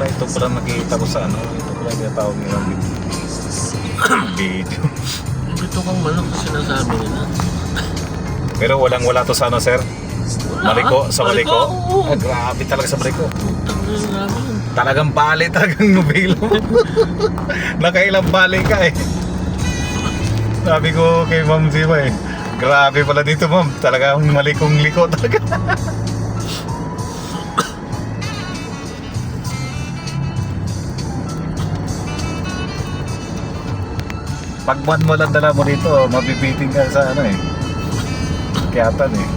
pala, ito pala nakikita ko sa ano. Ito pala tinatawag nilang video. Ito kang manok na sinasabi nila. Pero walang-wala to sa ano, sir? Maliko, sa Maliko? Oo. Ah, grabe talaga sa Maliko. Putang na namin. Talagang bali, talagang nubilo. Nakailang bali ka eh. Sabi ko kay Ma'am Ziva eh, grabe pala dito ma'am, talagang malikong liko talaga. Pag buwan mo lang dala mo dito, mabibiting ka sa ano eh, kiyatan eh.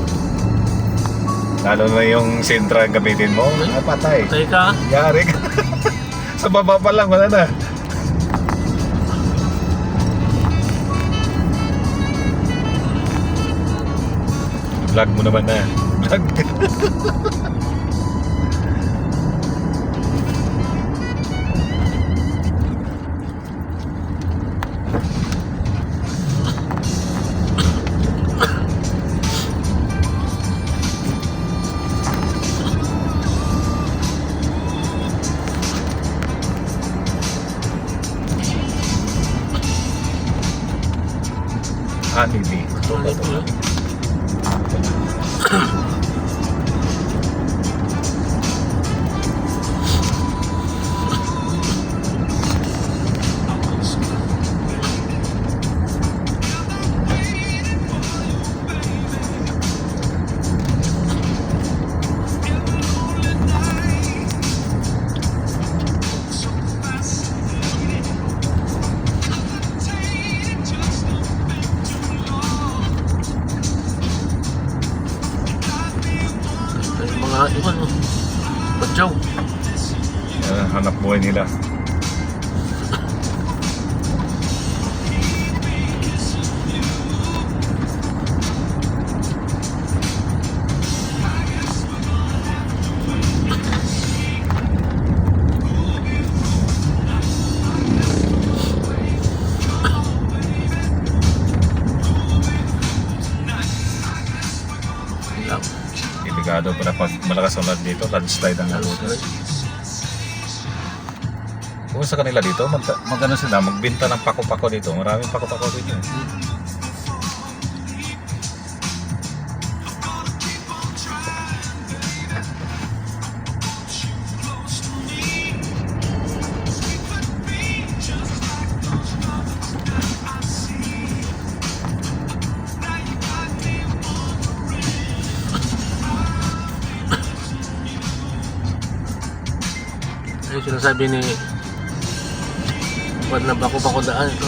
Lalo na yung Sintra gamitin mo, patay. Patay ka? Yari ka. Sa baba pa lang, wala na. Vlog mo naman na. Vlog. Honeybee. Ito ba ito? Mga iwan oh. Batyaw. Hanap buhay nila. Delikado pala pag malakas ang dito, landslide ang naluto. Kung sa kanila dito, magano sila, magbenta ng pako-pako dito. Maraming pako-pako dito. Yung sinasabi ni wala na bako daan ito.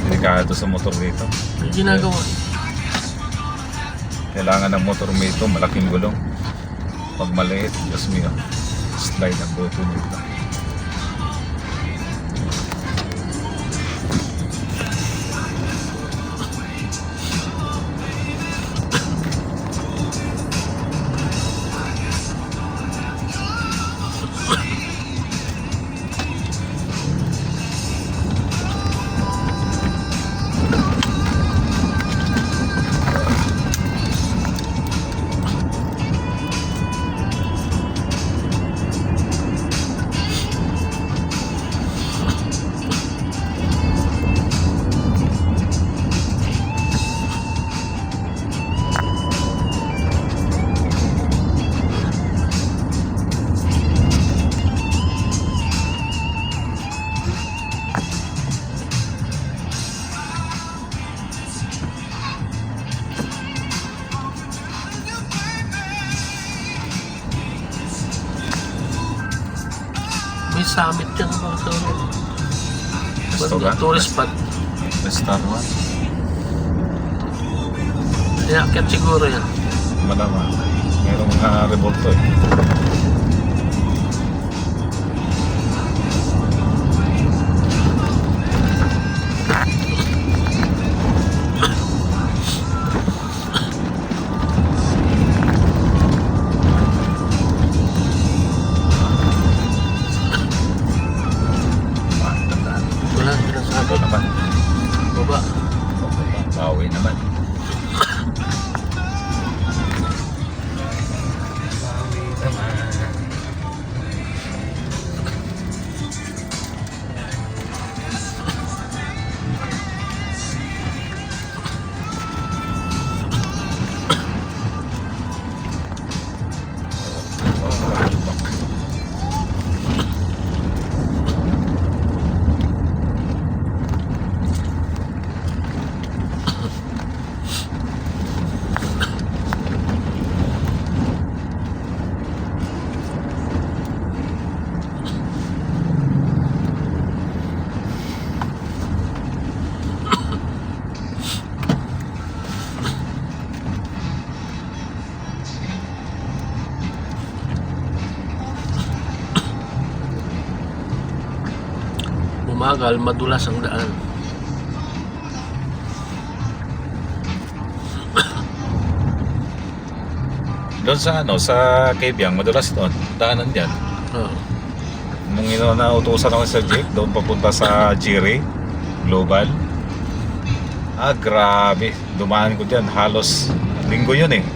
Delikado sa motor dito. May ginagawa. Kailangan ng motor dito, malaking gulong. Pag maliit, Diyos mio, slide ang buto nito. May summit dyan ba sa Gusto ka? tourist spot. Star One. Kaya akit siguro yan. Malamang. Mayroong revolto eh. Wala sinasabi. Ito naman. Baba. Bawi naman. Bawi naman. Bumagal, madulas ang daan. Doon sa ano, sa Kabyang, madulas doon. Daanan dyan. Oo. Nung nautusan ako sa Jake, doon papunta sa Jiri Global. Grabe. Dumaan ko dyan. Halos linggo yun eh.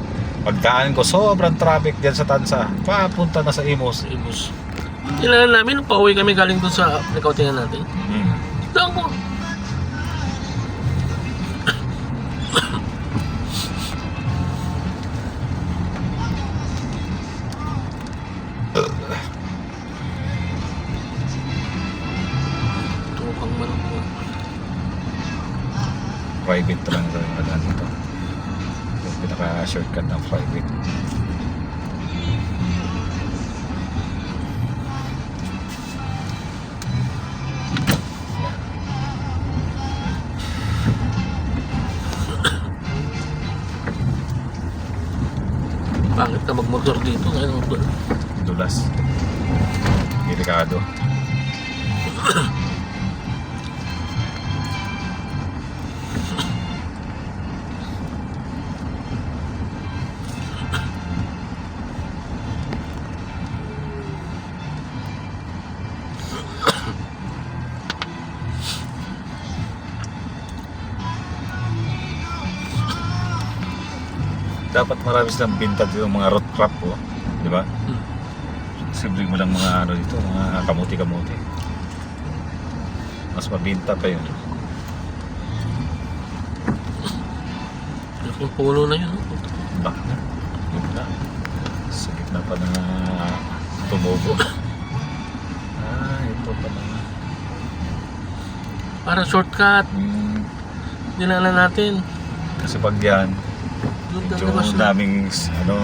Pagdaan ko, sobrang traffic dyan sa Tansa. Papunta na sa Imus. Ibus. Kailangan namin, nung pauwi kami galing doon sa nakautingan natin. Hmm. Doon ko. Tukang manok mo. Private lang sa padaan dito. Yung pinaka-shortcut ng private. Bakit ka magmotor dito? Ngayon doon. Dulas. Delikado. Dapat marami silang binta dito mga root crop po, di ba? Simple mo lang mga ano dito, mga kamuti-kamuti. Mas mabinta pa yun. Yung puno na yun. Back na. Gitna. Sa gitna pa na tumubo. Ito pa na. Para shortcut. Dinala natin. Kasi pag yan, Doon yung labas na. daming ano,